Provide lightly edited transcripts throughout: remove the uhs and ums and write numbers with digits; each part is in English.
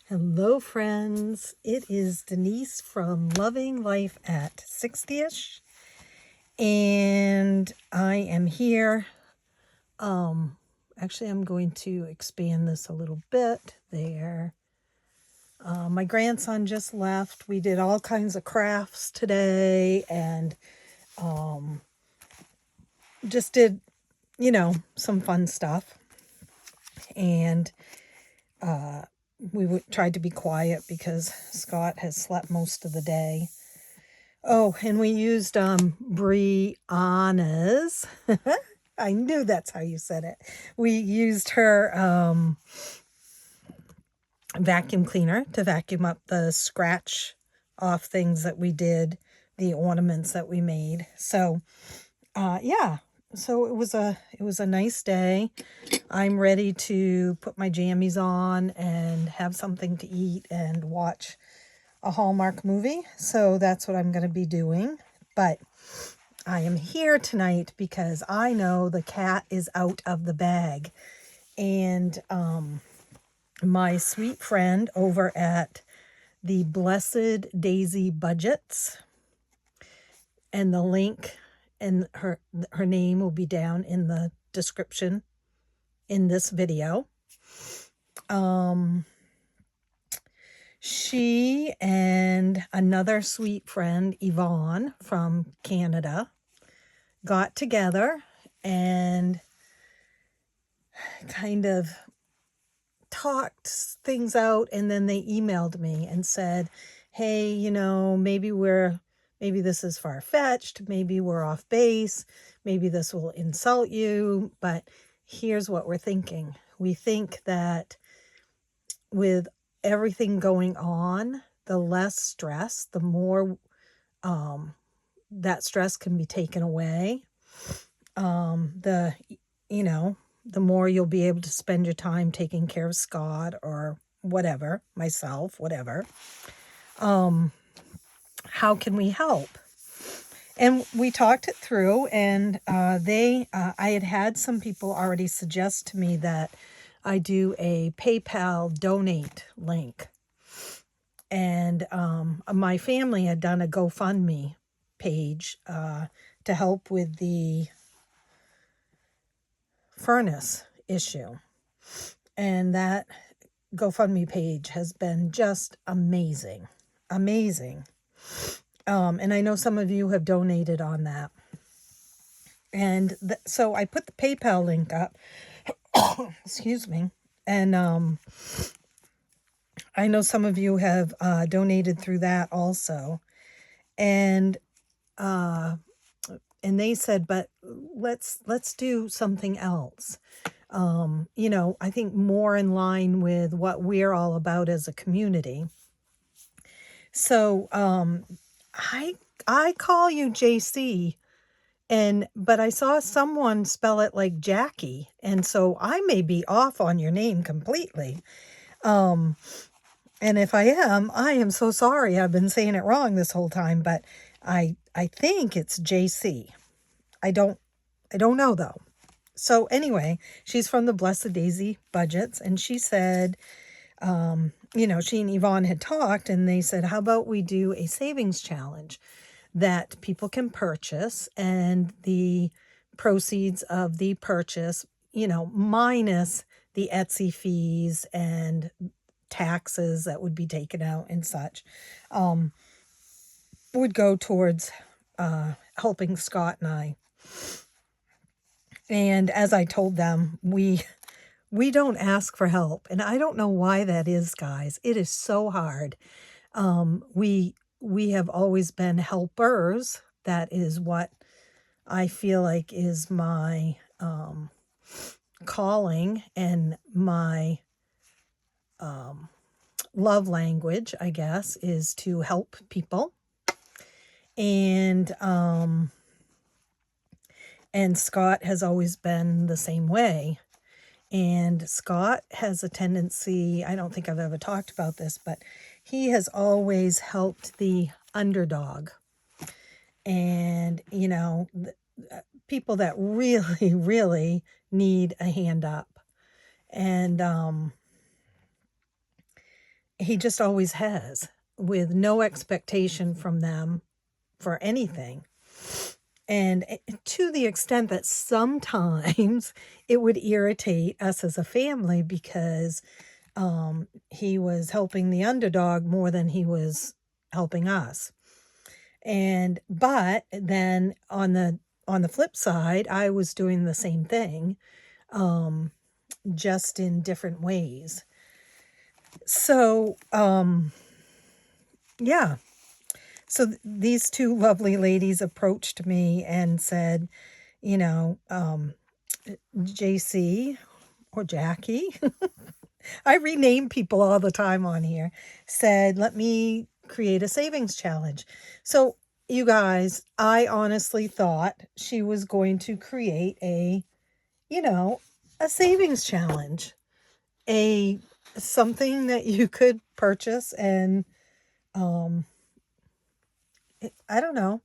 Hello, friends. It is Denise from Loving Life at 60ish, and I am here. Actually, I'm going to expand this a little bit there. My grandson just left. We did all kinds of crafts today, and just did, some fun stuff. And we tried to be quiet because Scott has slept most of the day. Oh, and we used Brianna's. I knew that's how you said it. We used her vacuum cleaner to vacuum up the scratch off things that we did, the ornaments that we made. So, yeah. So it was a nice day. I'm ready to put my jammies on and have something to eat and watch a Hallmark movie. So that's what I'm going to be doing. But I am here tonight because I know the cat is out of the bag. And my sweet friend over at the Blessed Daisy Budgets, and the link and her name will be down in the description in this video. She and another sweet friend, Yvonne from Canada, got together and kind of talked things out, and then they emailed me and said, hey, maybe this is far-fetched, maybe we're off base, maybe this will insult you, but here's what we're thinking. We think that with everything going on, the less stress, the more that stress can be taken away. The more you'll be able to spend your time taking care of Scott or whatever, myself, whatever. How can we help? And we talked it through, and I had some people already suggest to me that I do a PayPal donate link. And my family had done a GoFundMe page to help with the furnace issue. And that GoFundMe page has been just amazing. Amazing. And I know some of you have donated on that. And so I put the PayPal link up. Excuse me. And I know some of you have donated through that also. And they said, but let's do something else. I think more in line with what we're all about as a community. So I call you JaCie, but I saw someone spell it like Jackie, and so I may be off on your name completely. And if I am so sorry. I've been saying it wrong this whole time, but I think it's JaCie. I don't know though. So anyway, she's from the Blessed Daisy Budgets, and she said, she and Yvonne had talked, and they said, how about we do a savings challenge that people can purchase, and the proceeds of the purchase, minus the Etsy fees and taxes that would be taken out and such, would go towards helping Scott and I. And as I told them, we don't ask for help. And I don't know why that is, guys. It is so hard. We have always been helpers. That is what I feel like is my calling and my love language, I guess, is to help people. And Scott has always been the same way. And Scott has a tendency, I don't think I've ever talked about this, but he has always helped the underdog. And, people that really, really need a hand up. And he just always has, with no expectation from them for anything. And to the extent that sometimes it would irritate us as a family because he was helping the underdog more than he was helping us. But then on the flip side, I was doing the same thing, just in different ways. So, yeah. So these two lovely ladies approached me and said, JaCie or Jackie, I rename people all the time on here, said, let me create a savings challenge. So you guys, I honestly thought she was going to create a savings challenge, something that you could purchase and, I don't know.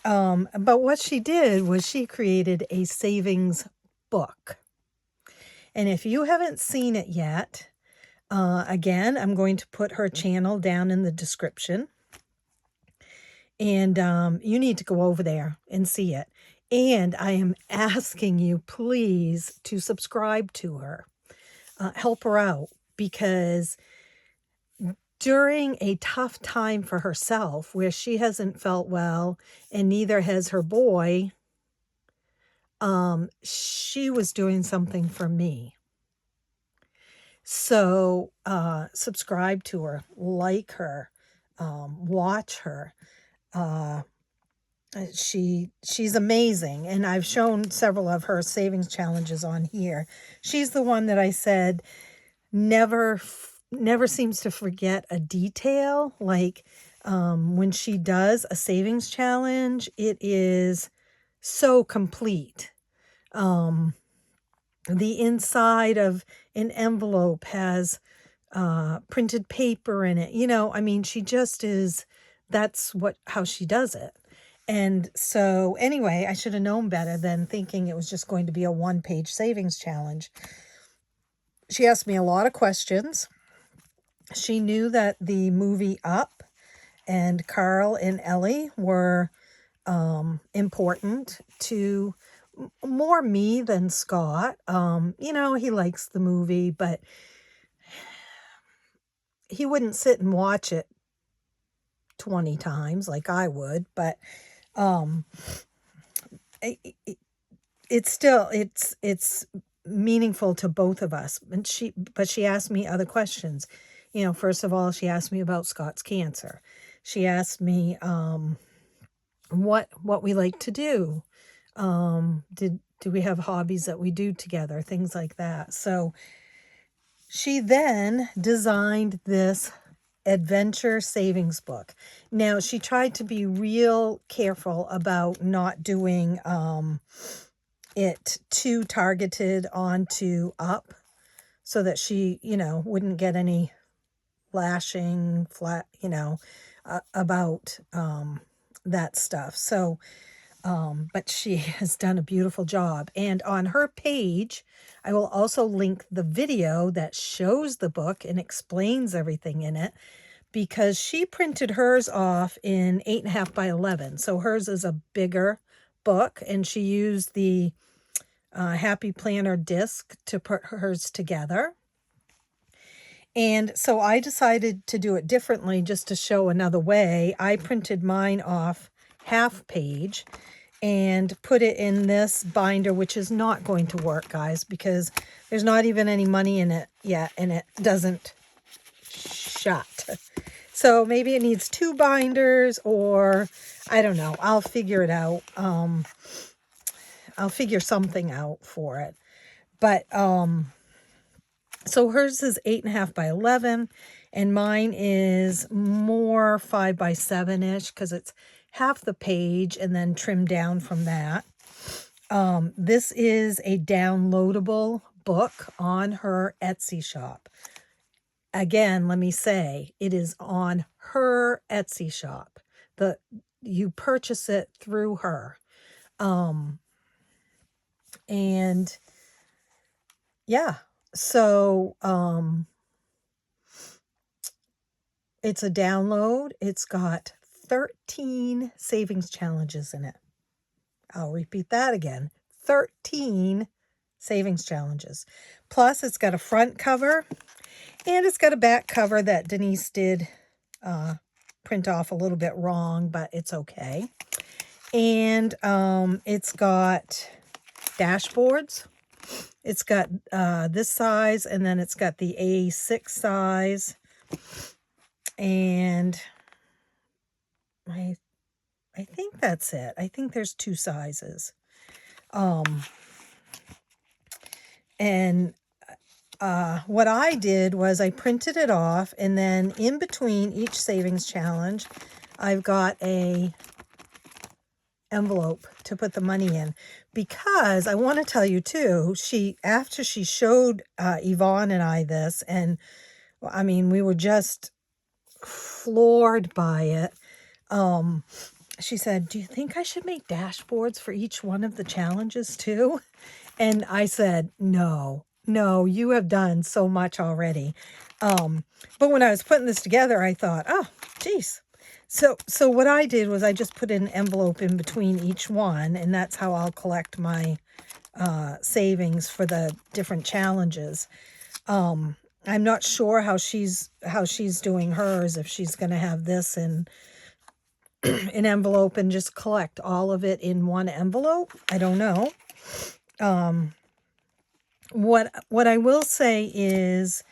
But what she did was she created a savings book. And if you haven't seen it yet, again, I'm going to put her channel down in the description. And you need to go over there and see it. And I am asking you, please, to subscribe to her. Help her out, because during a tough time for herself where she hasn't felt well and neither has her boy, she was doing something for me. So subscribe to her, like her, watch her. She's amazing, and I've shown several of her savings challenges on here. She's the one that I said never seems to forget a detail. Like when she does a savings challenge, it is so complete. The inside of an envelope has printed paper in it. I mean, she just is, that's how she does it. And so anyway, I should have known better than thinking it was just going to be a one-page savings challenge. She asked me a lot of questions. She knew that the movie Up and Carl and Ellie were important to more me than Scott. He likes the movie, but he wouldn't sit and watch it 20 times like I would. But it's meaningful to both of us. And she asked me other questions. First of all, she asked me about Scott's cancer. She asked me what we like to do. Do we have hobbies that we do together? Things like that. So she then designed this adventure savings book. Now, she tried to be real careful about not doing it too targeted onto Up, so that she, wouldn't get any lashing about that stuff. So, but she has done a beautiful job. And on her page, I will also link the video that shows the book and explains everything in it, because she printed hers off in 8.5 by 11. So hers is a bigger book, and she used the Happy Planner disc to put hers together. And so I decided to do it differently, just to show another way. I printed mine off half page and put it in this binder, which is not going to work, guys, because there's not even any money in it yet, and it doesn't shut. So maybe it needs 2 binders, or I don't know. I'll figure it out. I'll figure something out for it. But so hers is 8.5 by 11, and mine is more 5 by 7-ish, because it's half the page and then trimmed down from that. This is a downloadable book on her Etsy shop. Again, let me say, it is on her Etsy shop. You purchase it through her. And yeah, so it's a download. It's got 13 savings challenges in it. I'll repeat that again. 13 savings challenges. Plus, it's got a front cover and it's got a back cover that Denise did print off a little bit wrong, but it's okay. And it's got dashboards. It's got this size, and then it's got the A6 size. And I think that's it. I think there's 2 sizes. And what I did was I printed it off, and then in between each savings challenge, I've got a envelope to put the money in, because I want to tell you too, after she showed Yvonne and I this, and I mean, we were just floored by it. She said, "Do you think I should make dashboards for each one of the challenges too?" And I said, no, you have done so much already. But when I was putting this together, I thought, oh, geez. So what I did was I just put an envelope in between each one, and that's how I'll collect my savings for the different challenges. I'm not sure how she's doing hers, if she's going to have this in an envelope and just collect all of it in one envelope. I don't know. What I will say is,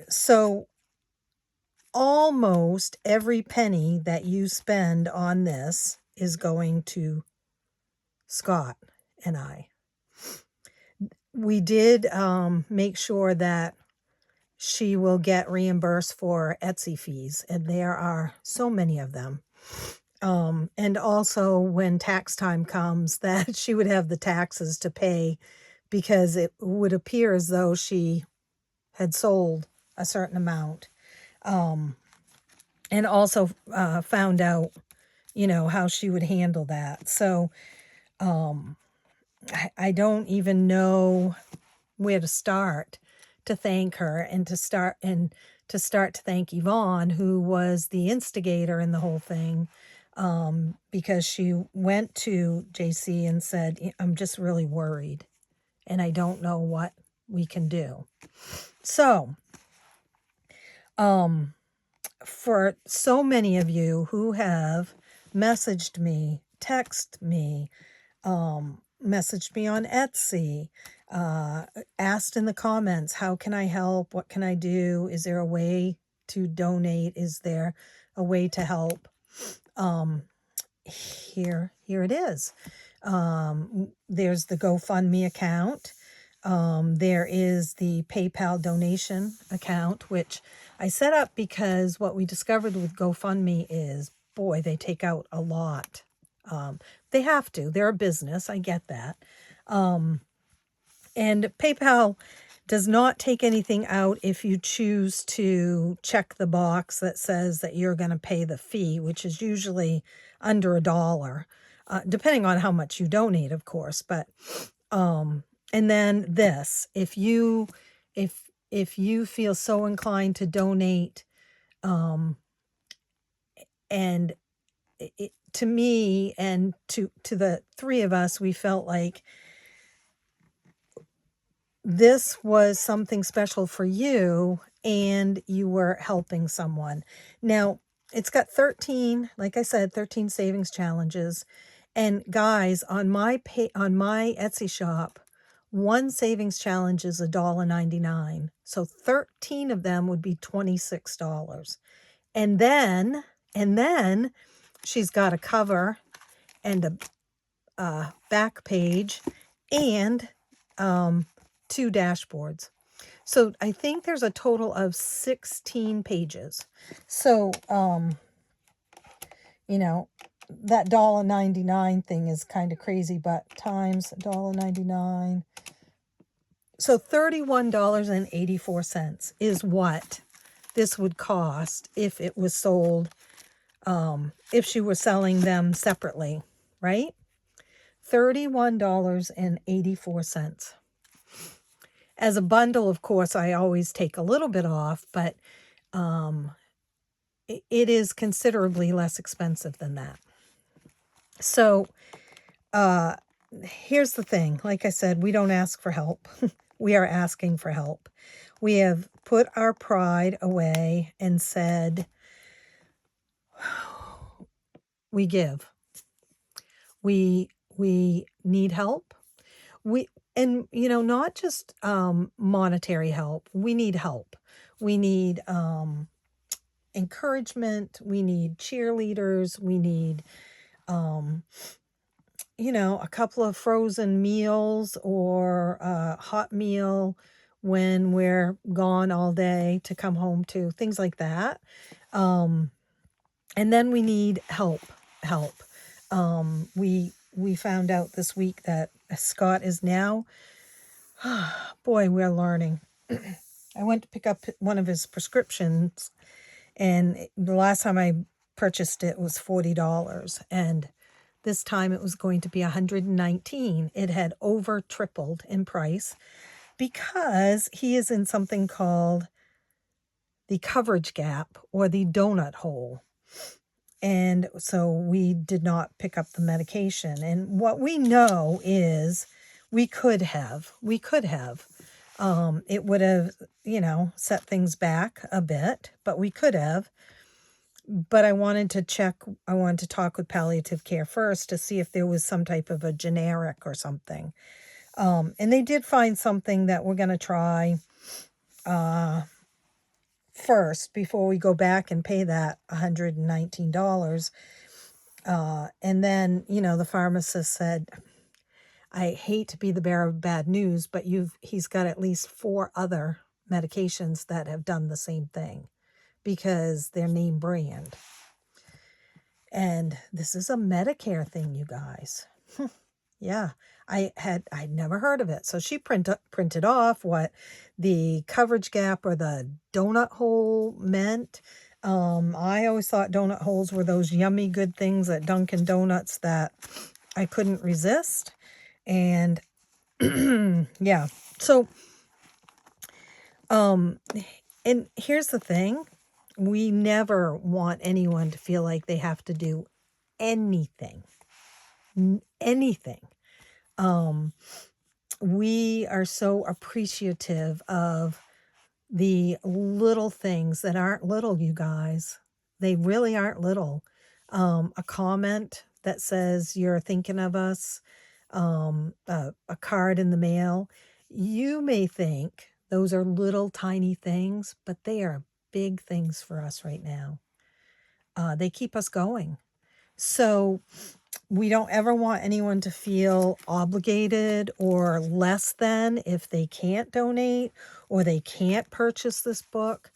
so almost every penny that you spend on this is going to Scott and I. We did make sure that she will get reimbursed for Etsy fees, and there are so many of them. And also when tax time comes, that she would have the taxes to pay, because it would appear as though she had sold a certain amount. And also found out, how she would handle that. So I don't even know where to start to thank her, and to start to thank Yvonne, who was the instigator in the whole thing. Because she went to JaCie and said, "I'm just really worried, and I don't know what we can do." So, for so many of you who have messaged me, texted me, messaged me on Etsy, asked in the comments, how can I help? What can I do? Is there a way to donate? Is there a way to help? Here it is. There's the GoFundMe account. There is the PayPal donation account, which I set up because what we discovered with GoFundMe is, boy, they take out a lot. They have to. They're a business. I get that. And PayPal does not take anything out if you choose to check the box that says that you're going to pay the fee, which is usually under $1, depending on how much you donate, of course. But and then this, if you feel so inclined to donate, and to me and to the 3 of us, we felt like this was something special for you, and you were helping someone. Now, it's got 13, like I said, 13 savings challenges. And guys, on my Etsy shop, one savings challenge is $1.99. So 13 of them would be $26. And then she's got a cover and a back page, and 2 dashboards. So I think there's a total of 16 pages. So, that $1.99 thing is kind of crazy, but times $1.99. So $31.84 is what this would cost if it was sold, if she were selling them separately, right? $31.84. As a bundle, of course, I always take a little bit off, but it is considerably less expensive than that. So here's the thing. Like I said, we don't ask for help. We are asking for help. We have put our pride away and said, we give. We need help. And not just monetary help. We need help. We need encouragement. We need cheerleaders. We need a couple of frozen meals or a hot meal when we're gone all day to come home to, things like that. And then we need help. We found out this week that Scott is now, boy, we're learning. I went to pick up one of his prescriptions, and the last time I purchased it was $40, and this time it was going to be $119. It had over tripled in price because he is in something called the coverage gap or the donut hole. And so we did not pick up the medication. And what we know is we could have. It would have, set things back a bit, but we could have. But I wanted to talk with palliative care first to see if there was some type of a generic or something. And they did find something that we're going to try first before we go back and pay that $119. And then, the pharmacist said, I hate to be the bearer of bad news, but he's got at least 4 other medications that have done the same thing because they're name brand. And this is a Medicare thing, you guys. Yeah, I'd never heard of it. So she printed off what the coverage gap or the donut hole meant. I always thought donut holes were those yummy good things at Dunkin' Donuts that I couldn't resist. And yeah, so and here's the thing. We never want anyone to feel like they have to do anything. We are so appreciative of the little things that aren't little, you guys. They really aren't little. A comment that says you're thinking of us, a card in the mail. You may think those are little tiny things, but they are big things for us right now. They keep us going. So we don't ever want anyone to feel obligated or less than if they can't donate or they can't purchase this book.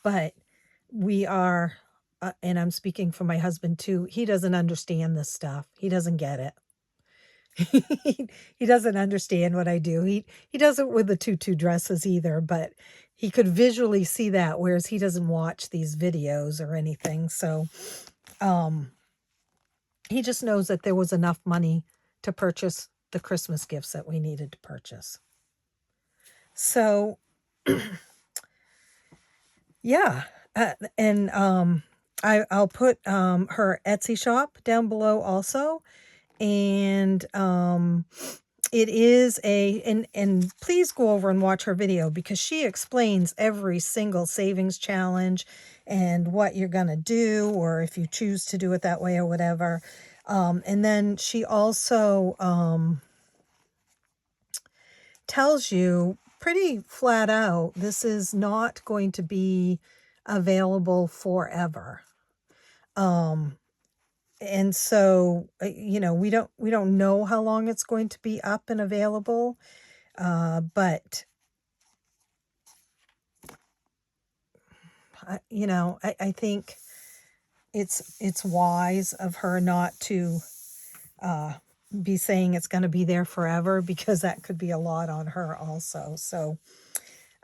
But we are, and I'm speaking for my husband too, he doesn't understand this stuff. He doesn't get it. He doesn't understand what I do. He doesn't with the tutu dresses either, but he could visually see that, whereas he doesn't watch these videos or anything. So, he just knows that there was enough money to purchase the Christmas gifts that we needed to purchase. So, yeah. And I'll put her Etsy shop down below also. And it is and please go over and watch her video because she explains every single savings challenge and what you're going to do, or if you choose to do it that way or whatever. And then she also tells you pretty flat out, this is not going to be available forever. And so, we don't know how long it's going to be up and available. But I think it's wise of her not to be saying it's going to be there forever, because that could be a lot on her also. So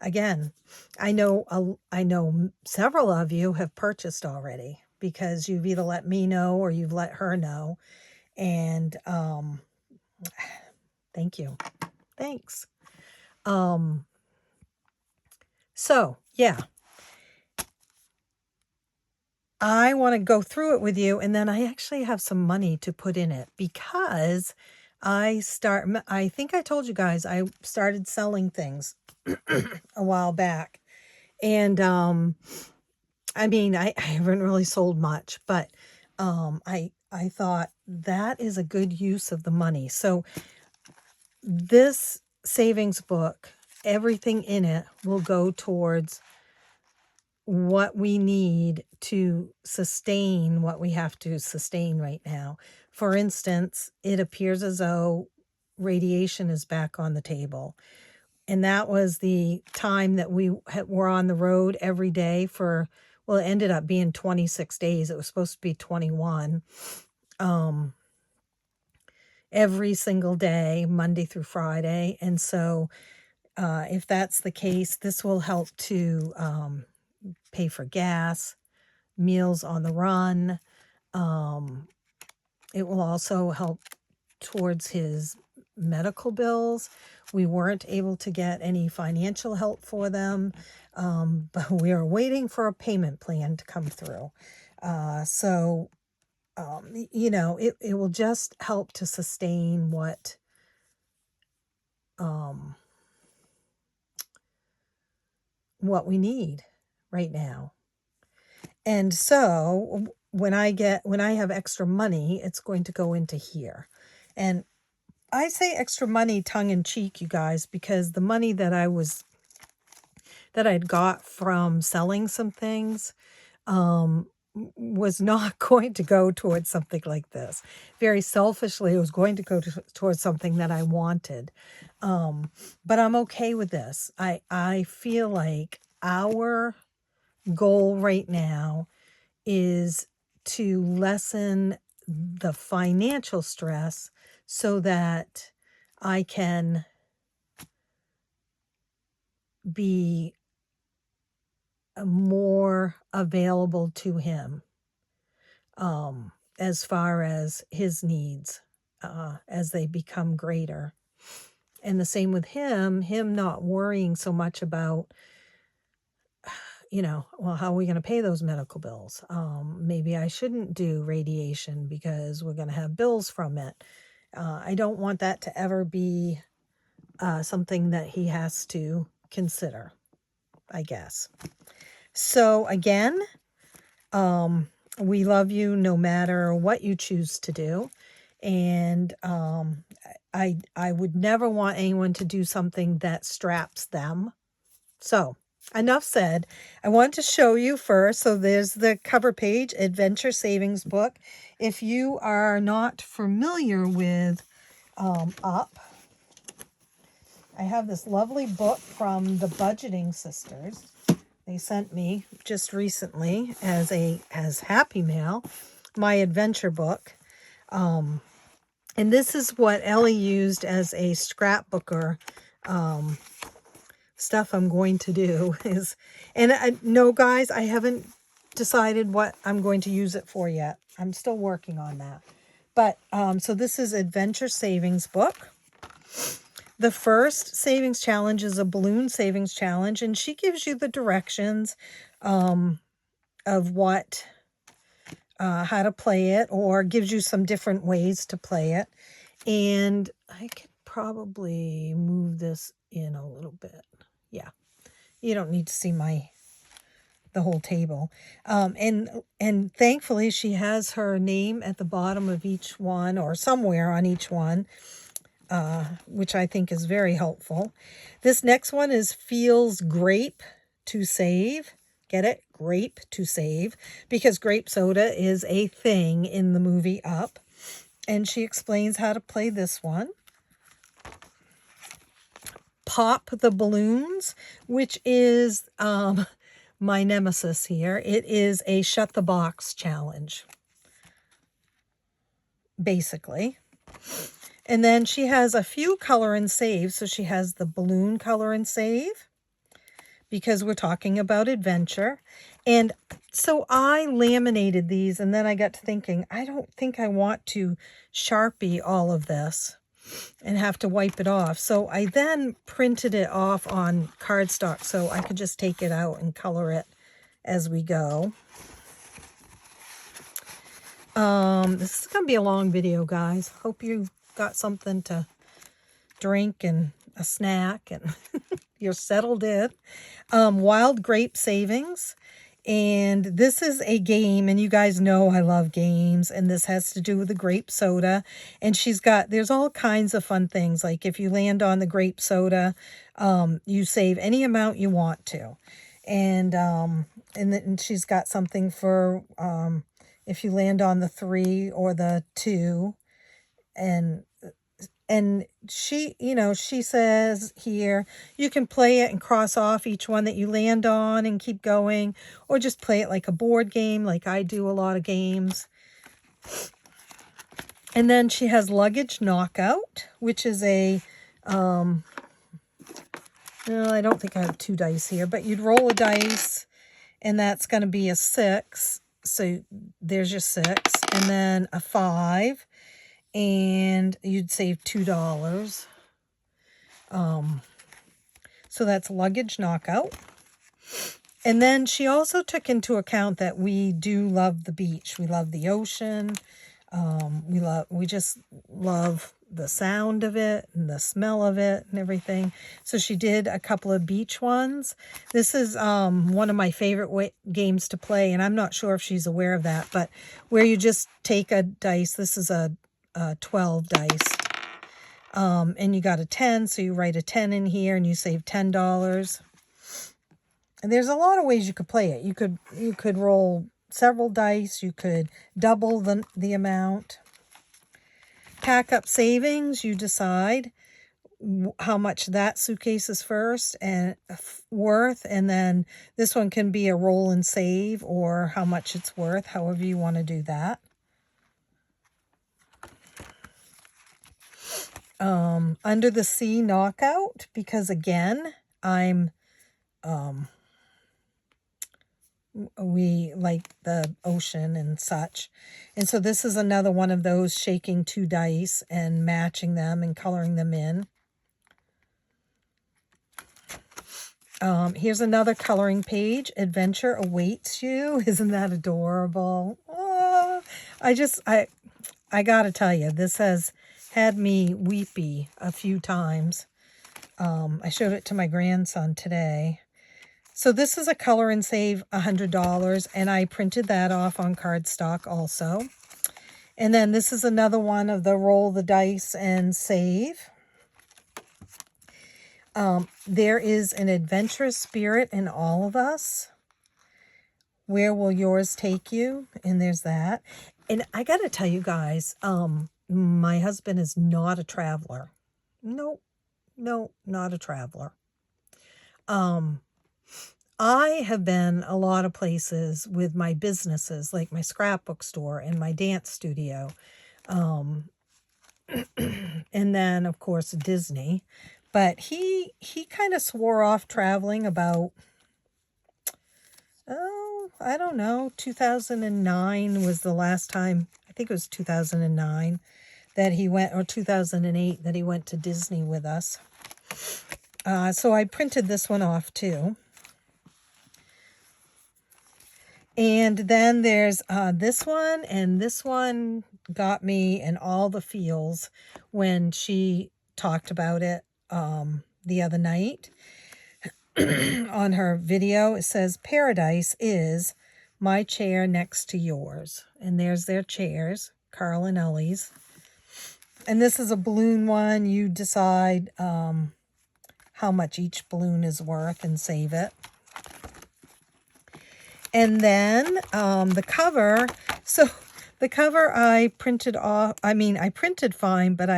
again, I know several of you have purchased already because you've either let me know or you've let her know. And thank you. Thanks. So, yeah, I want to go through it with you, and then I actually have some money to put in it because I think I told you guys I started selling things a while back. And I mean, I haven't really sold much, but I thought that is a good use of the money. So this savings book, everything in it will go towards what we need to sustain what we have to sustain right now. For instance, it appears as though radiation is back on the table. And that was the time that we were on the road every day for, well, it ended up being 26 days. It was supposed to be 21. Every single day, Monday through Friday. And so if that's the case, this will help to pay for gas, meals on the run. It will also help towards his medical bills. We weren't able to get any financial help for them, but we are waiting for a payment plan to come through. So, you know, it will just help to sustain what we need right now. And so when I have extra money, it's going to go into here. And I say extra money tongue in cheek, you guys, because the money that I'd got from selling some things was not going to go towards something like this. Very selfishly, it was going to go towards something that I wanted. But I'm okay with this. I feel like our goal right now is to lessen the financial stress so that I can be more available to him as far as his needs as they become greater. And the same with him not worrying so much about, you know, well, how are we going to pay those medical bills? Maybe I shouldn't do radiation because we're going to have bills from it. I don't want that to ever be something that he has to consider, I guess. So again, we love you no matter what you choose to do. And I would never want anyone to do something that straps them. So enough said. I want to show you first. So there's the cover page, Adventure Savings Book. If you are not familiar with UP, I have this lovely book from the Budgeting Sisters. They sent me just recently as Happy Mail, my adventure book. And this is what Ellie used as a scrapbooker. Stuff I'm going to do is, and no, guys, I haven't decided what I'm going to use it for yet. I'm still working on that. But so this is Adventure Savings Book. The first savings challenge is a balloon savings challenge, and she gives you the directions of what, how to play it, or gives you some different ways to play it. And I could probably move this in a little bit. Yeah, you don't need to see the whole table. And thankfully she has her name at the bottom of each one or somewhere on each one. Which I think is very helpful. This next one is Feels Grape to Save. Get it? Grape to Save. Because grape soda is a thing in the movie Up. And she explains how to play this one. Pop the Balloons, which is my nemesis here. It is a shut the box challenge, basically. And then she has a few color and save. So she has the balloon color and save because we're talking about adventure. And so I laminated these, and then I got to thinking, I don't think I want to Sharpie all of this. and have to wipe it off. So I then printed it off on cardstock so I could just take it out and color it as we go. This is going to be a long video, guys. Hope you got something to drink and a snack and you're settled in. Wild Grape Savings. And this is a game, and you guys know I love games, and this has to do with the grape soda. And there's all kinds of fun things. Like if you land on the grape soda, you save any amount you want to. And then she's got something for if you land on the 3 or the 2. And she, she says here, you can play it and cross off each one that you land on and keep going, or just play it like a board game, like I do a lot of games. And then she has Luggage Knockout, which is I don't think I have 2 dice here, but you'd roll a dice, and that's going to be a 6. So there's your 6, and then a 5. And you'd save $2. So that's Luggage Knockout. And then she also took into account that we do love the beach. We love the ocean. We just love the sound of it and the smell of it and everything. So she did a couple of beach ones. This is one of my favorite games to play, and I'm not sure if she's aware of that, but where you just take a dice. This is a 12 dice, and you got a 10, so you write a 10 in here and you save $10. And there's a lot of ways you could play it. You could roll several dice, you could double the amount. Pack Up Savings, you decide how much that suitcase is first and worth, and then this one can be a roll and save, or how much it's worth, however you want to do that. Under the Sea Knockout, because again, we like the ocean and such. And so this is another one of those, shaking 2 dice and matching them and coloring them in. Here's another coloring page. Adventure Awaits You. Isn't that adorable? Oh, I gotta tell you, this has had me weepy a few times. I showed it to my grandson today. So this is a color and save $100, and I printed that off on cardstock also. And then this is another one of the roll the dice and save. There is an adventurous spirit in all of us. Where will yours take you? And there's that. And I got to tell you guys, my husband is not a traveler. No, not a traveler. I have been a lot of places with my businesses, like my scrapbook store and my dance studio. And then, of course, Disney. But he kind of swore off traveling about, I don't know, 2009 was the last time. I think it was 2009 that he went, or 2008 that he went to Disney with us. So I printed this one off too. And then there's this one, and this one got me in all the feels when she talked about it the other night on her video. It says, "Paradise is my chair next to yours." And there's their chairs, Carl and Ellie's. And this is a balloon one. You decide how much each balloon is worth and save it. And then the cover. So the cover I printed off. I printed fine, but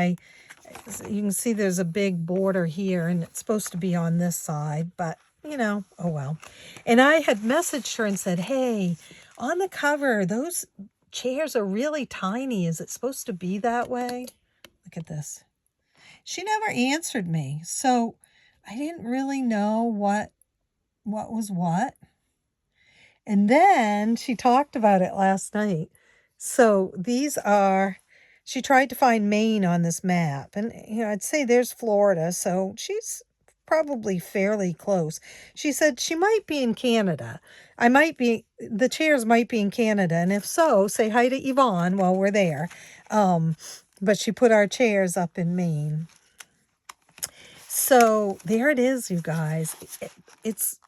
you can see there's a big border here, and it's supposed to be on this side, but oh well. And I had messaged her and said, hey, on the cover, those chairs are really tiny. Is it supposed to be that way? Look at this. She never answered me, so I didn't really know what was what. And then she talked about it last night. So these are, she tried to find Maine on this map. And, I'd say there's Florida, so she's probably fairly close. She said she might be in Canada. The chairs might be in Canada. And if so, say hi to Yvonne while we're there. But she put our chairs up in Maine. So there it is, you guys. It's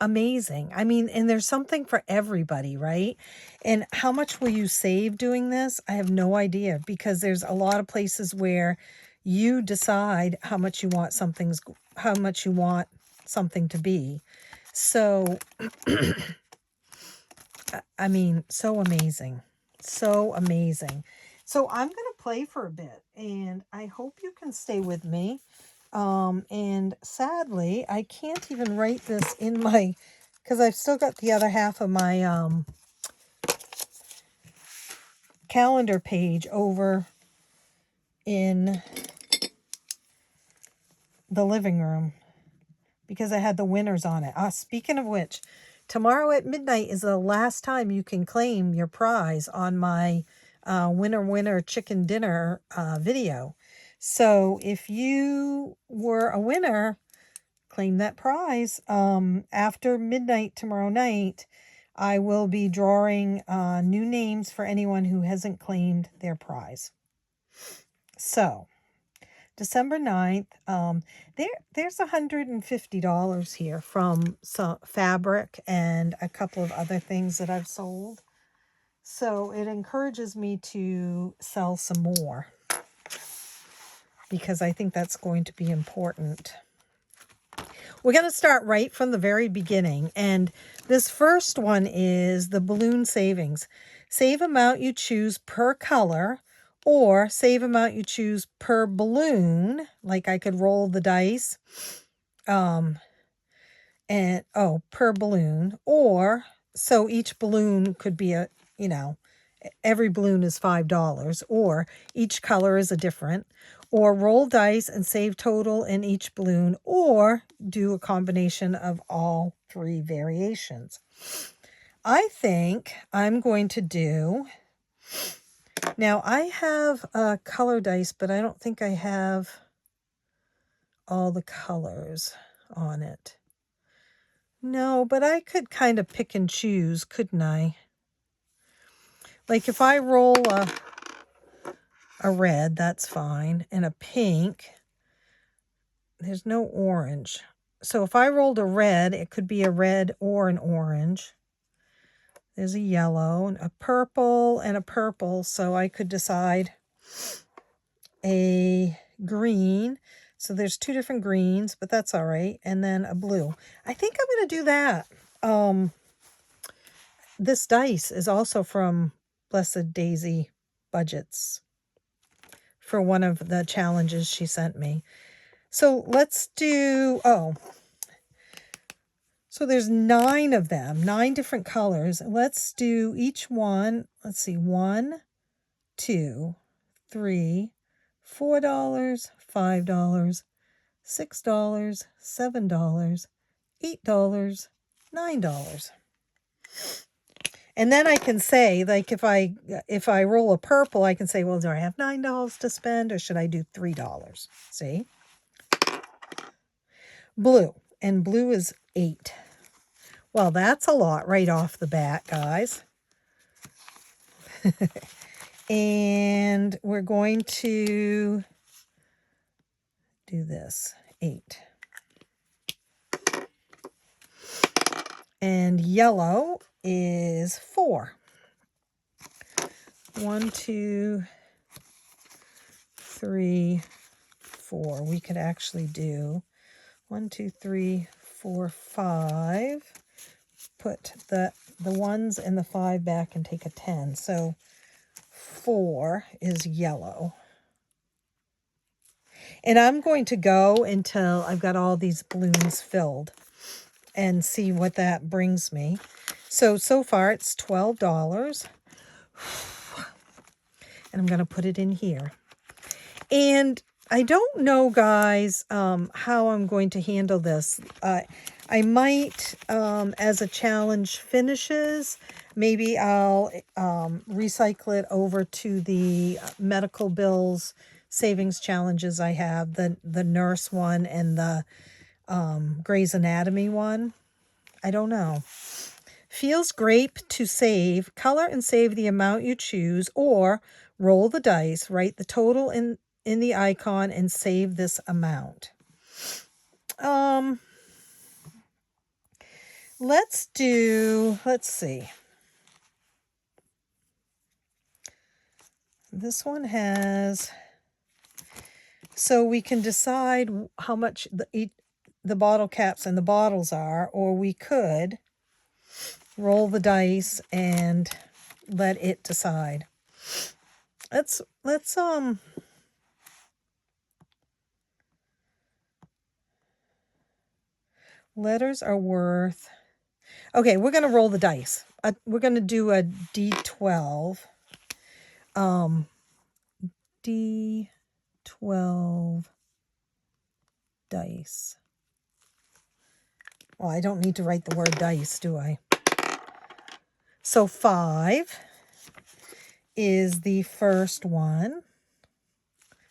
amazing. I mean, and there's something for everybody, right? And how much will you save doing this? I have no idea, because there's a lot of places where you decide how much you want something to be. So, I mean, so amazing. So amazing. So I'm going to play for a bit, and I hope you can stay with me. And sadly, I can't even write this in my, because I've still got the other half of my calendar page over in the living room, because I had the winners on it. Speaking of which, tomorrow at midnight is the last time you can claim your prize on my winner chicken dinner video. So if you were a winner, claim that prize. After midnight tomorrow night, I will be drawing new names for anyone who hasn't claimed their prize. So December 9th, there's $150 here from some fabric and a couple of other things that I've sold. So it encourages me to sell some more, because I think that's going to be important. We're going to start right from the very beginning. And this first one is the balloon savings. Save amount you choose per color, or save amount you choose per balloon. Like I could roll the dice. Per balloon. Or, so each balloon could be every balloon is $5, or each color is a different, or roll dice and save total in each balloon, or do a combination of all three variations. I think I'm going to do, now I have a color dice, but I don't think I have all the colors on it. No, but I could kind of pick and choose, couldn't I? Like if I roll a red, that's fine, and a pink, there's no orange. So if I rolled a red, it could be a red or an orange. There's a yellow, and a purple, so I could decide a green. So there's two different greens, but that's all right. And then a blue. I think I'm going to do that. This dice is also from Blessed Daisy Budgets for one of the challenges she sent me. So let's do, so there's 9 of them, 9 different colors. Let's do each one. Let's see, $1, $2, $3, $4, $5, $6, $7, $8, $9. And then I can say, like, if I roll a purple, I can say, well, do I have $9 to spend, or should I do $3? See? Blue. And blue is 8. Well, that's a lot right off the bat, guys. And we're going to do this. 8. And yellow is 4. 1, 2, 3, 4. We could actually do 1, 2, 3, 4, 5. Put the 1s and the 5 back and take a 10. So 4 is yellow. And I'm going to go until I've got all these balloons filled and see what that brings me. So far it's $12. And I'm going to put it in here. And I don't know, guys, how I'm going to handle this. I might, as a challenge finishes, maybe I'll recycle it over to the medical bills savings challenges I have, the nurse one and the Grey's Anatomy one. I don't know. Feels great to save. Color and save the amount you choose, or roll the dice, write the total in the icon and save this amount. Let's see. This one has, so we can decide how much the bottle caps and the bottles are, or we could roll the dice and let it decide. Let's letters are worth, okay, we're going to roll the dice. We're going to do a D12. D12 dice. Well, I don't need to write the word dice, do I? So 5 is the first one.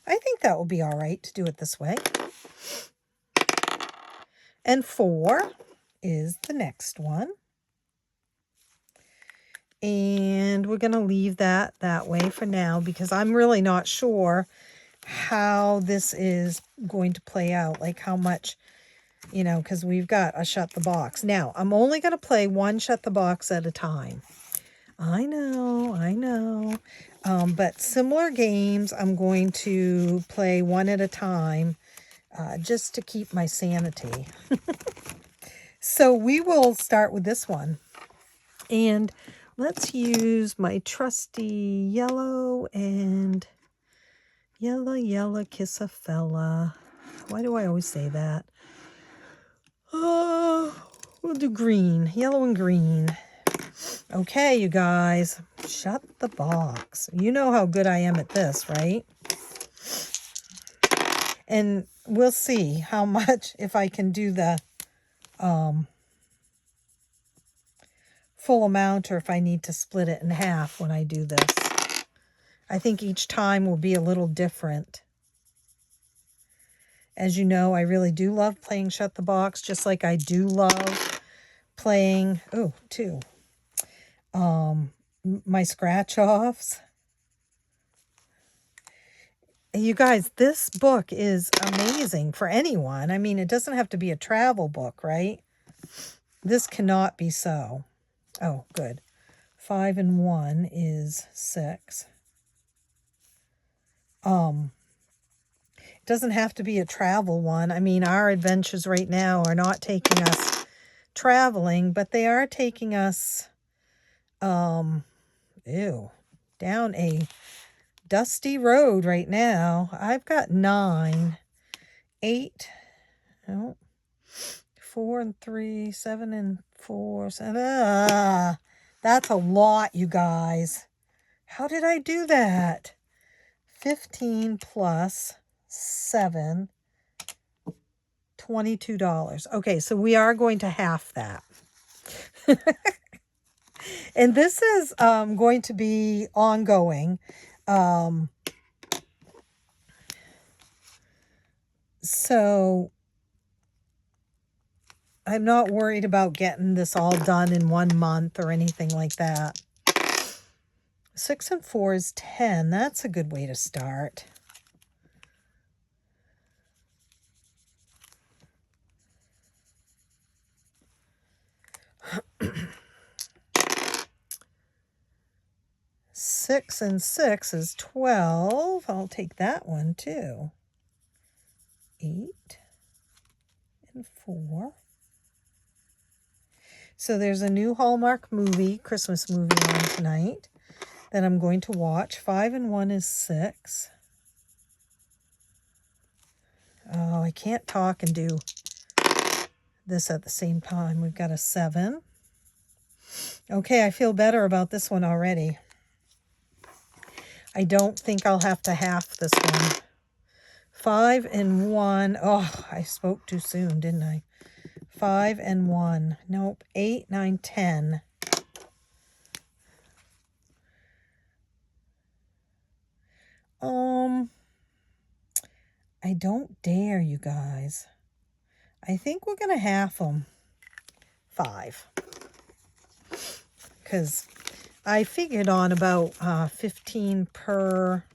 I think that will be all right to do it this way. And 4 is the next one. And we're going to leave that way for now because I'm really not sure how this is going to play out. Like how much, you know, because we've got a shut the box. Now, I'm only going to play one shut the box at a time. I know. But similar games, I'm going to play one at a time just to keep my sanity. So we will start with this one. And let's use my trusty yellow and yellow kiss a fella. Why do I always say that? We'll do green, yellow and green. Okay, you guys, shut the box. You know how good I am at this, right? And we'll see how much, if I can do the full amount or if I need to split it in half when I do this. I think each time will be a little different. As you know, I really do love playing Shut the Box, just like I do love playing, my scratch-offs. You guys, this book is amazing for anyone. I mean, it doesn't have to be a travel book, right? This cannot be so. Oh, good. 5 and 1 is 6. It doesn't have to be a travel one. I mean, our adventures right now are not taking us traveling, but they are taking us, down a dusty road right now. I've got 9, 8, 4 and 3, 7 and 4, 7. That's a lot, you guys. How did I do that? 15 plus 7, $22. Okay, so we are going to half that. And this is going to be ongoing. So I'm not worried about getting this all done in 1 month or anything like that. 6 and 4 is 10. That's a good way to start. Six and 6 is 12. I'll take that one too. 8 and 4. So there's a new Hallmark movie, Christmas movie on tonight that I'm going to watch. 5 and 1 is 6. Oh, I can't talk and do this at the same time. We've got a 7. Okay, I feel better about this one already. I don't think I'll have to half this one. 5 and 1. Oh, I spoke too soon, didn't I? 5 and 1. Nope. 8, 9, 10. I don't dare, you guys. I think we're going to half them. 5. Because I figured on about 15 per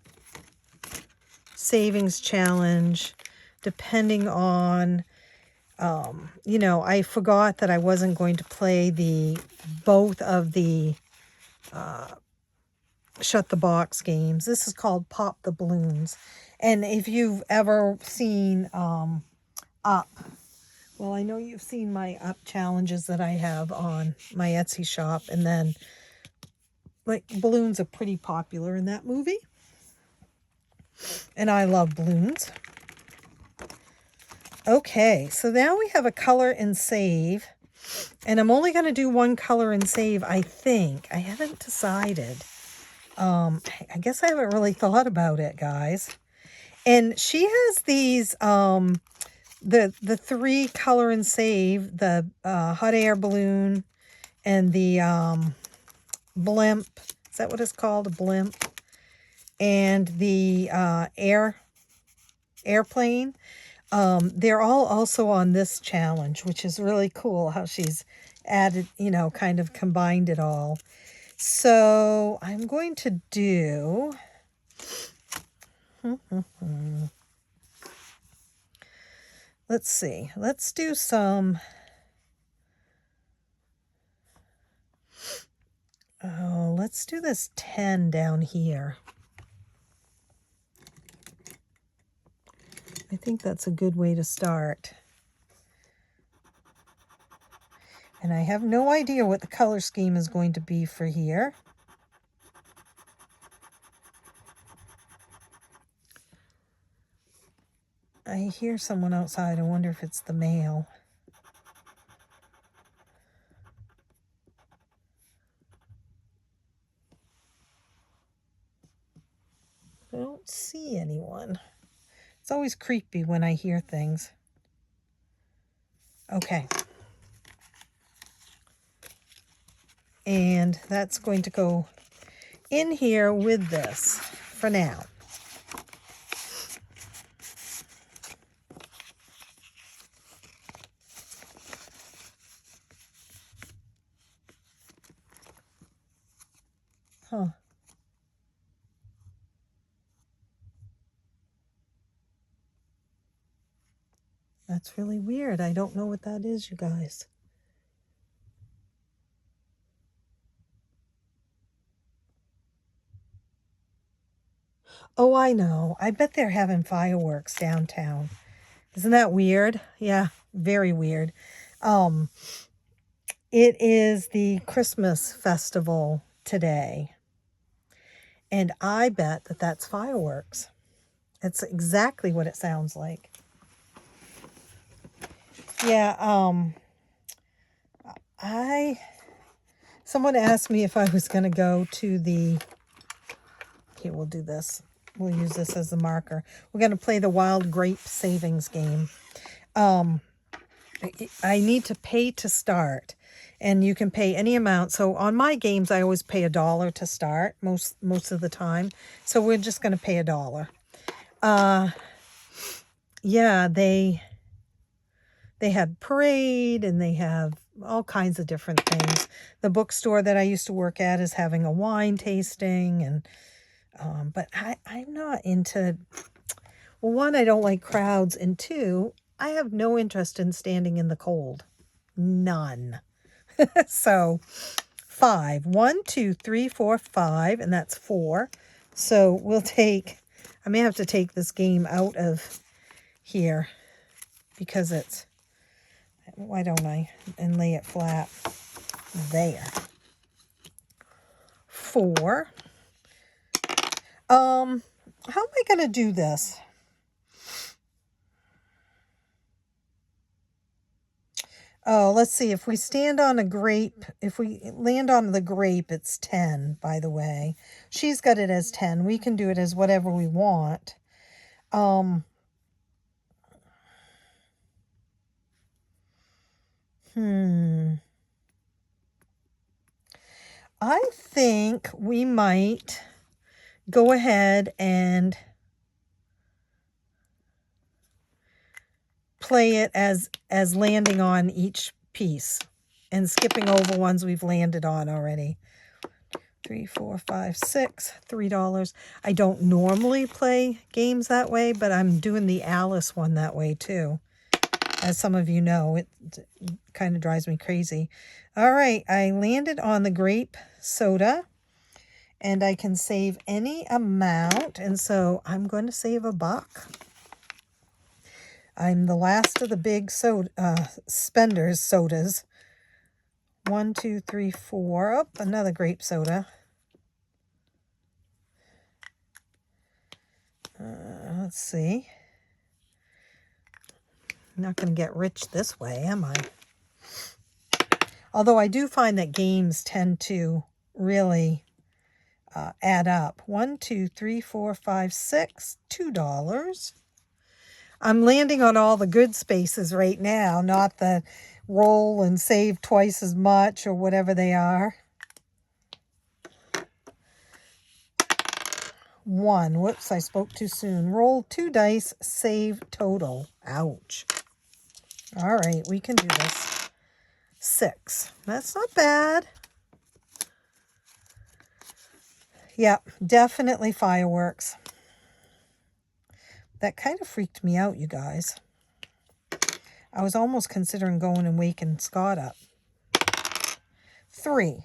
savings challenge, depending on, you know, I forgot that I wasn't going to play both of the shut the box games. This is called Pop the Balloons. And if you've ever seen Up, well, I know you've seen my Up challenges that I have on my Etsy shop. And then, like, balloons are pretty popular in that movie. And I love balloons. Okay, so now we have a color and save. And I'm only going to do one color and save, I think. I haven't decided. I guess I haven't really thought about it, guys. And she has these, the 3 color and save, the hot air balloon and the blimp. Is that what it's called? A blimp. And the airplane. They're all also on this challenge, which is really cool how she's added, you know, kind of combined it all. So I'm going to do... Let's see. Let's do some... Oh, let's do this 10 down here. I think that's a good way to start. And I have no idea what the color scheme is going to be for here. I hear someone outside. I wonder if it's the male. I don't see anyone. It's always creepy when I hear things. Okay. And that's going to go in here with this for now. Huh. That's really weird. I don't know what that is, you guys. Oh, I know. I bet they're having fireworks downtown. Isn't that weird? Yeah, very weird. It is the Christmas festival today. And I bet that that's fireworks. It's exactly what it sounds like. Yeah, someone asked me if I was going to go to the... Here, we'll do this. We'll use this as the marker. We're going to play the wild grape savings game. I need to pay to start, and you can pay any amount. So on my games, I always pay $1 to start most of the time. So we're just going to pay $1. Yeah, they had parade, and they have all kinds of different things. The bookstore that I used to work at is having a wine tasting, and but I'm not into... Well, one, I don't like crowds, and two, I have no interest in standing in the cold. None. So 5. 1, 2, 3, 4, 5, and that's 4. So we'll take... I may have to take this game out of here because it's... Why don't I? And lay it flat. There. 4. How am I going to do this? Oh, let's see. If we stand on a grape, if we land on the grape, it's 10, by the way. She's got it as 10. We can do it as whatever we want. I think we might go ahead and play it as landing on each piece and skipping over ones we've landed on already. 3, 4, 5, 6, $3. I don't normally play games that way, but I'm doing the Alice one that way too. As some of you know, it kind of drives me crazy. All right, I landed on the grape soda, and I can save any amount, and so I'm going to save $1. I'm the last of the big spenders sodas. 1, 2, 3, 4. Oh, another grape soda. Let's see. I'm not going to get rich this way, am I? Although I do find that games tend to really add up. 1, 2, 3, 4, 5, 6, $2. I'm landing on all the good spaces right now, not the roll and save twice as much or whatever they are. 1. Whoops, I spoke too soon. Roll 2 dice, save total. Ouch. All right, we can do this. 6. That's not bad. Yep, definitely fireworks. That kind of freaked me out, you guys. I was almost considering going and waking Scott up. 3.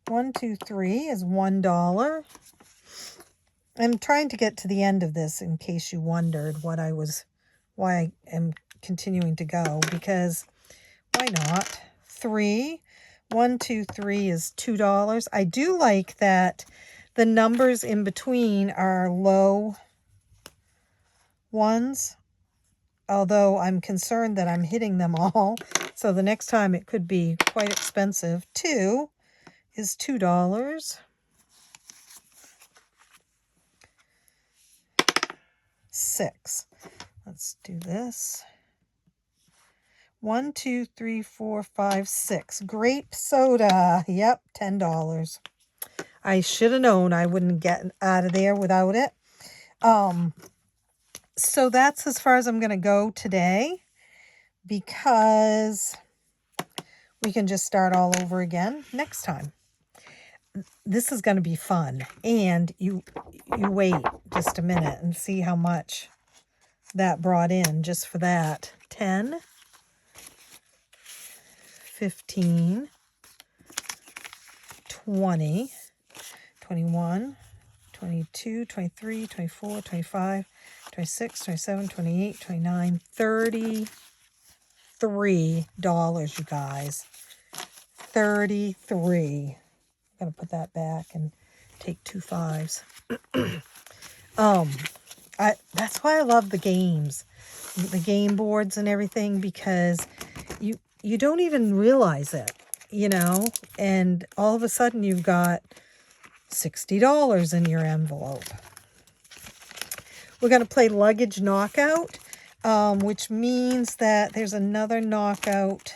1, 2, 3 is $1. I'm trying to get to the end of this in case you wondered why I am continuing to go, because why not? 3. 1, 2, 3 is $2. I do like that the numbers in between are low ones, although I'm concerned that I'm hitting them all. So the next time it could be quite expensive. 2 is $2. 6. Let's do this. 1, 2, 3, 4, 5, 6. Grape soda. Yep, $10. I should have known I wouldn't get out of there without it. So that's as far as I'm going to go today, because we can just start all over again next time. This is going to be fun. And you wait just a minute and see how much that brought in just for that. 10, 15, 20, 21, 22, 23, 24, 25, 26, 27, 28, 29, $33, you guys. 33. I'm going to put that back and take 2 5s. That's why I love the games, the game boards and everything, because you don't even realize it, you know, and all of a sudden you've got $60 in your envelope. We're going to play luggage knockout, which means that there's another knockout,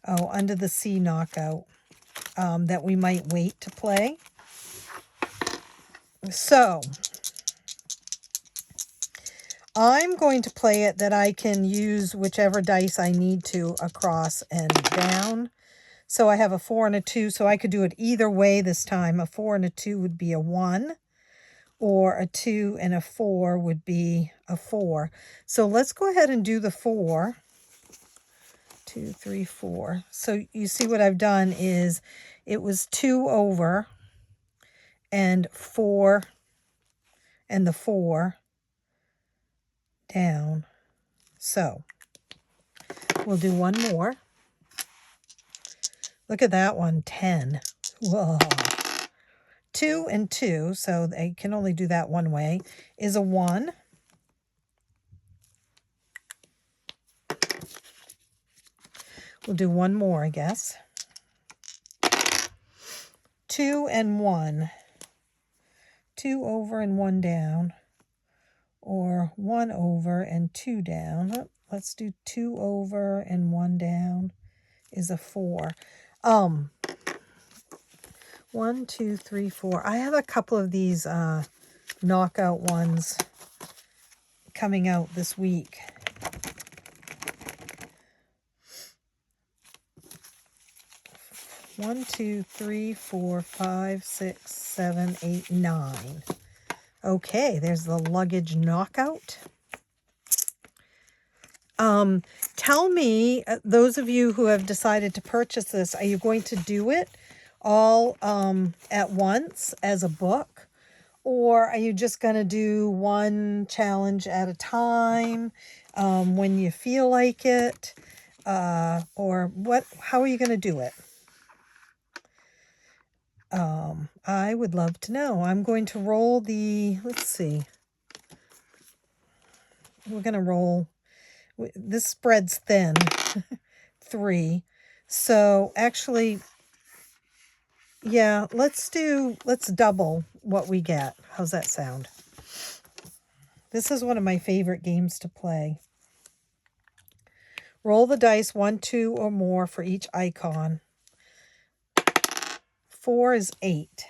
under the sea knockout, that we might wait to play. So I'm going to play it that I can use whichever dice I need to across and down. So I have a 4 and a 2, so I could do it either way this time. A 4 and a 2 would be a 1, or a 2 and a 4 would be a 4. So let's go ahead and do the 4. 2, 3, 4. So you see what I've done is it was 2 over and 4 and the 4 down. So we'll do one more. Look at that one, 10. Whoa. 2 and 2, so they can only do that one way, is a 1. We'll do one more, I guess. 2 and 1. 2 over and 1 down. Or 1 over and 2 down. Oh, let's do 2 over and 1 down is a 4. 1, 2, 3, 4. I have a couple of these knockout ones coming out this week. One, 2, 3, 4, 5, 6, 7, 8, 9. Okay, there's the luggage knockout. Tell me, those of you who have decided to purchase this, are you going to do it all at once as a book? Or are you just going to do one challenge at a time when you feel like it? Or what? How are you going to do it? I would love to know. I'm going to roll the, let's see. We're going to roll, this spread's thin, 3. So actually, yeah, let's double what we get. How's that sound? This is one of my favorite games to play. Roll the dice, 1, 2, or more for each icon. 4 is 8.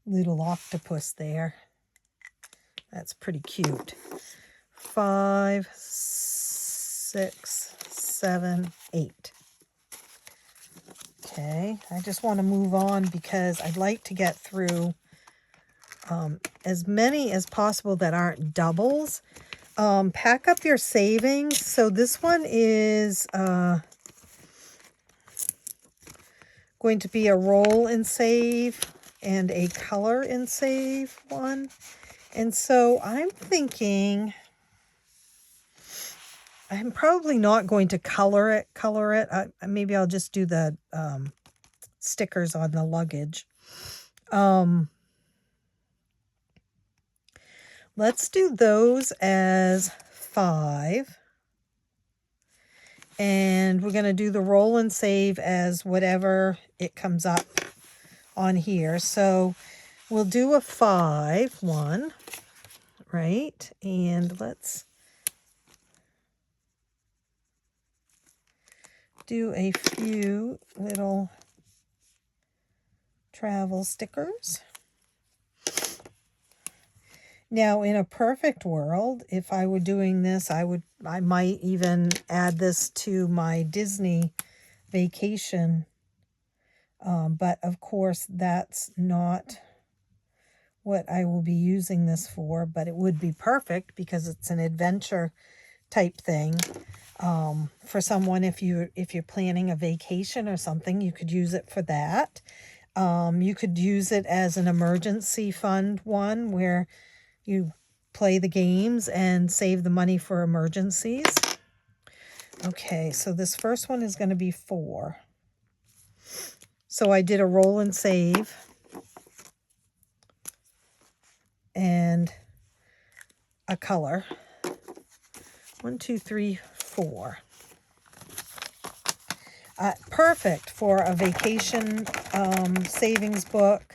Little octopus there. That's pretty cute. 5, 6, 7, 8. Okay, I just want to move on because I'd like to get through as many as possible that aren't doubles. Pack up your savings. So this one is going to be a roll and save and a color and save one. And so I'm thinking I'm probably not going to color it. Maybe I'll just do the stickers on the luggage. Let's do those as 5. And we're going to do the roll and save as whatever it comes up on here. So we'll do a 5 one, right? And let's do a few little travel stickers. Now, in a perfect world, if I were doing this, I might even add this to my Disney vacation. But of course, that's not what I will be using this for, but it would be perfect because it's an adventure type thing. For someone, if you're planning a vacation or something, you could use it for that. You could use it as an emergency fund one where you play the games and save the money for emergencies. Okay, so this first one is going to be 4. So I did a roll and save. And a color. 1, 2, 3, 4. Perfect for a vacation savings book.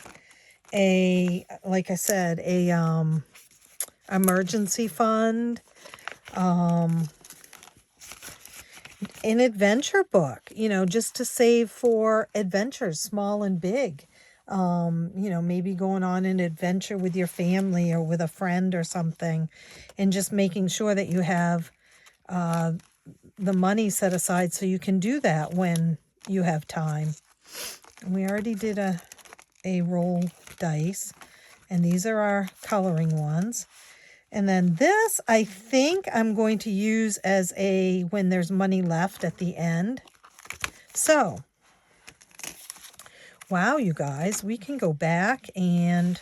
Like I said, a emergency fund, an adventure book, just to save for adventures, small and big. Maybe going on an adventure with your family or with a friend or something, and just making sure that you have the money set aside so you can do that when you have time. We already did a roll dice, and these are our coloring ones. And then this, I think I'm going to use as a when there's money left at the end. So, wow, you guys, we can go back, and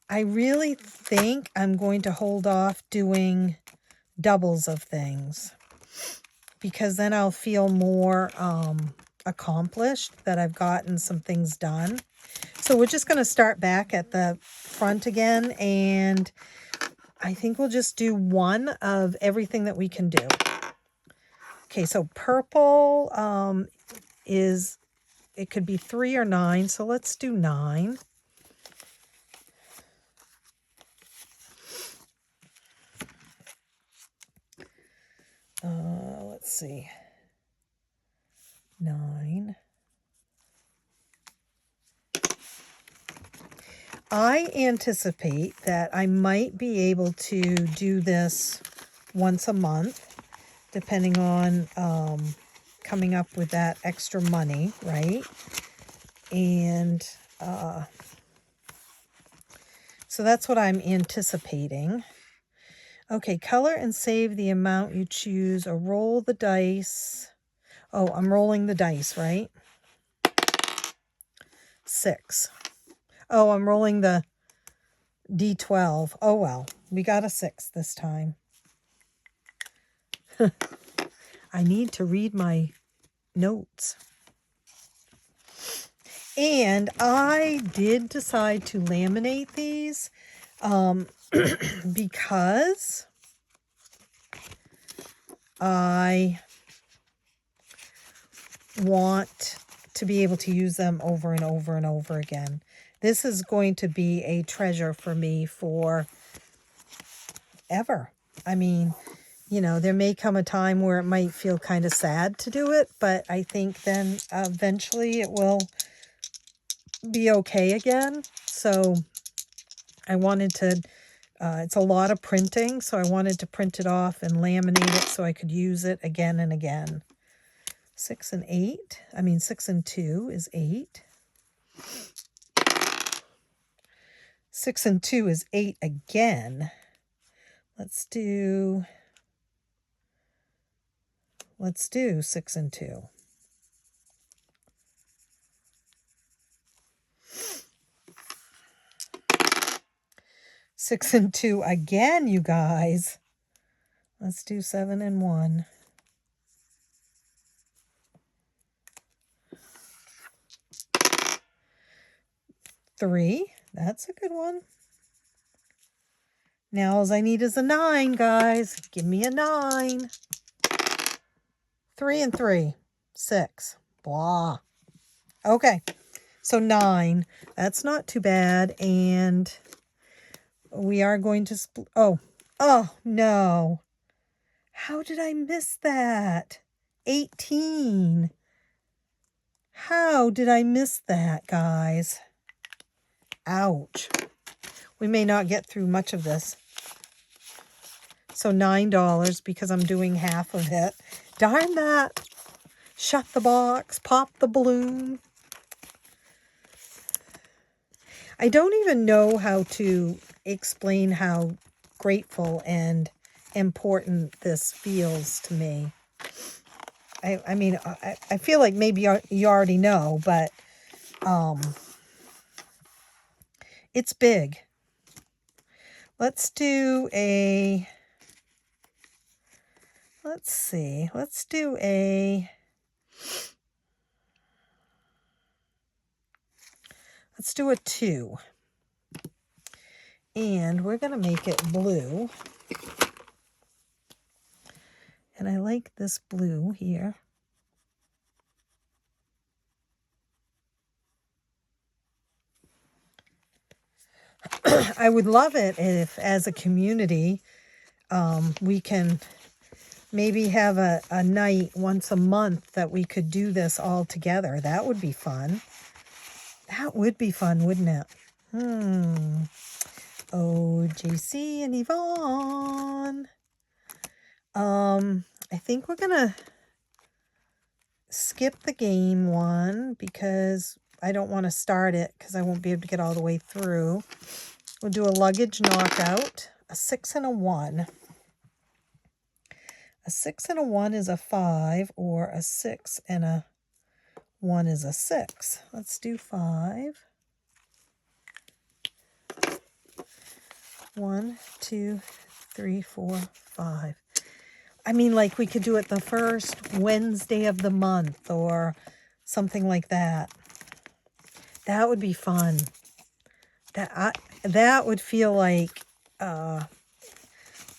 I really think I'm going to hold off doing doubles of things because then I'll feel more accomplished that I've gotten some things done. So we're just going to start back at the front again, and I think we'll just do one of everything that we can do. Okay, so purple it could be 3 or 9, so let's do 9. let's see, 9. I anticipate that I might be able to do this once a month, depending on coming up with that extra money, right? And so that's what I'm anticipating. Okay, color and save the amount you choose or roll the dice. Oh, I'm rolling the dice, right? 6. Oh, I'm rolling the D12. Oh, well, we got a 6 this time. I need to read my notes. And I did decide to laminate these because I want to be able to use them over and over and over again. This is going to be a treasure for me for ever. I mean, you know, there may come a time where it might feel kind of sad to do it, but I think then eventually it will be okay again. So I wanted to, it's a lot of printing, so I wanted to print it off and laminate it so I could use it again and again. 6 and 8, I mean 6 and 2 is 8. 6 and 2 is 8 again. Let's do 6 and 2. Six and 2 again, you guys. Let's do 7 and 1. 3, that's a good one. Now all I need is a 9, guys. Give me a 9. 3 and 3, 6. Blah. Okay, so 9. That's not too bad. And we are going to split. Oh, no. How did I miss that? 18. How did I miss that, guys? Ouch. We may not get through much of this. So $9 because I'm doing half of it. Darn that. Shut the box. Pop the balloon. I don't even know how to explain how grateful and important this feels to me. I mean, I feel like maybe you already know, but it's big. Let's do a, let's see, let's do a, let's do a 2. And we're going to make it blue. And I like this blue here. I would love it if, as a community, we can maybe have a night once a month that we could do this all together. That would be fun. That would be fun, wouldn't it? Oh, JaCie and Yvonne. I think we're going to skip the game one because I don't want to start it because I won't be able to get all the way through. We'll do a luggage knockout, a 6 and a 1. A 6 and a 1 is a 5, or a 6 and a 1 is a 6. Let's do 5. 1, 2, 3, 4, 5. I mean, like we could do it the first Wednesday of the month or something like that. That would be fun. That would feel like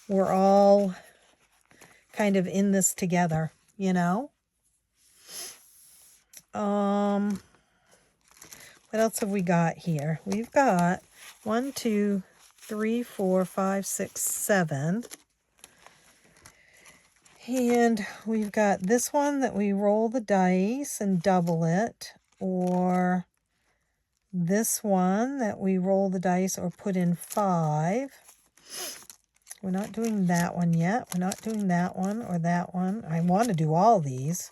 we're all kind of in this together, you know? What else have we got here? We've got 1, 2, 3, 4, 5, 6, 7. And we've got this one that we roll the dice and double it, or this one that we roll the dice or put in 5. We're not doing that one yet. We're not doing that one or that one. I want to do all these,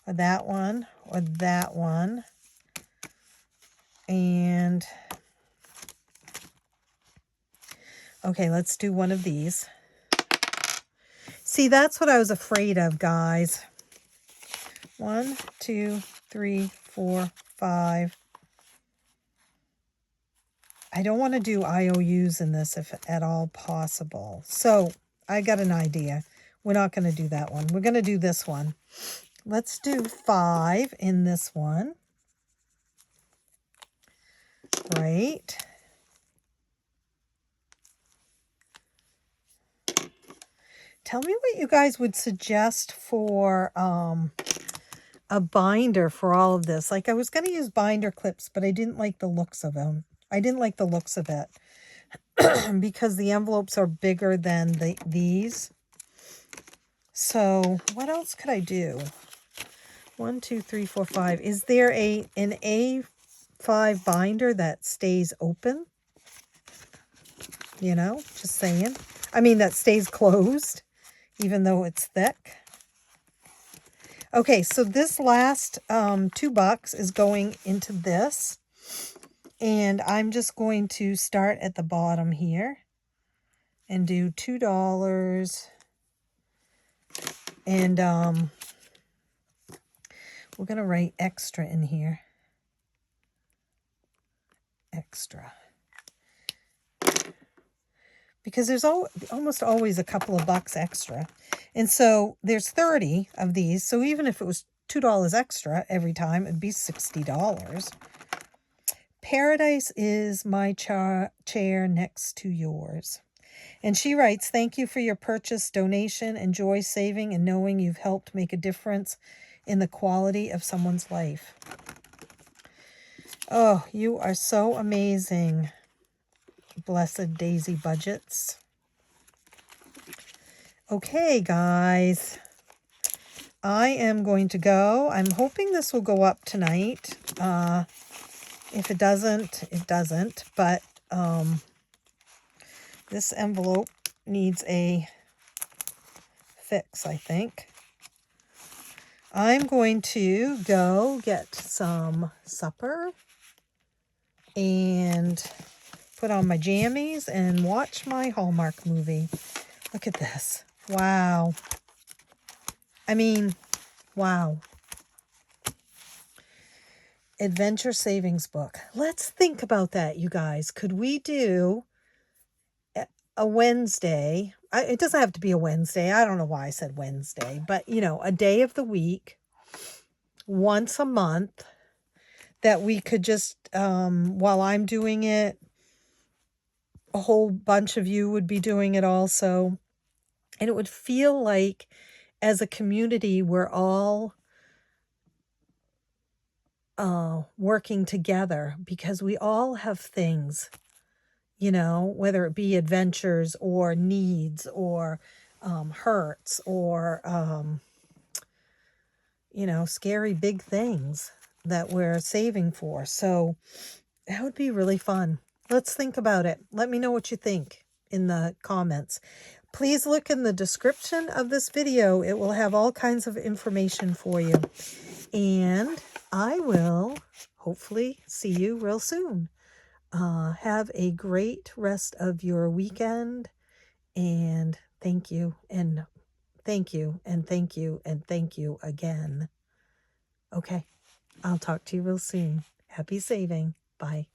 or that one or that one. And okay, let's do one of these. See, that's what I was afraid of, guys. 1, 2, 3, 4, 5. I don't want to do IOUs in this if at all possible. So I got an idea. We're not going to do that one. We're going to do this one. Let's do 5 in this one. Right. Tell me what you guys would suggest for a binder for all of this. Like, I was going to use binder clips, but I didn't like the looks of them. I didn't like the looks of it because the envelopes are bigger than these. So what else could I do? 1, 2, 3, 4, 5. Is there an A5 binder that stays open? You know, just saying. I mean, that stays closed, even though it's thick. Okay, so this last $2 is going into this. And I'm just going to start at the bottom here and do $2. And we're going to write extra in here. Extra. Because there's almost always a couple of bucks extra. And so there's 30 of these. So even if it was $2 extra every time, it'd be $60. Paradise is my chair next to yours. And she writes, thank you for your purchase, donation, enjoy saving, and knowing you've helped make a difference in the quality of someone's life. Oh, you are so amazing, Blessed Daisy Budgets. Okay, guys. I am going to go. I'm hoping this will go up tonight. If it doesn't, it doesn't. But this envelope needs a fix, I think. I'm going to go get some supper and put on my jammies and watch my Hallmark movie. Look at this. Wow. I mean, wow. Adventure Savings Book. Let's think about that, you guys. Could we do a Wednesday? It doesn't have to be a Wednesday. I don't know why I said Wednesday. But, you know, a day of the week, once a month, that we could just, while I'm doing it, a whole bunch of you would be doing it also. And it would feel like, as a community, we're all working together because we all have things, you know, whether it be adventures or needs or hurts or, you know, scary big things that we're saving for. So that would be really fun. Let's think about it. Let me know what you think in the comments. Please look in the description of this video. It will have all kinds of information for you. And I will hopefully see you real soon. Have a great rest of your weekend. And thank you. And thank you. And thank you. And thank you again. Okay. I'll talk to you real soon. Happy saving. Bye.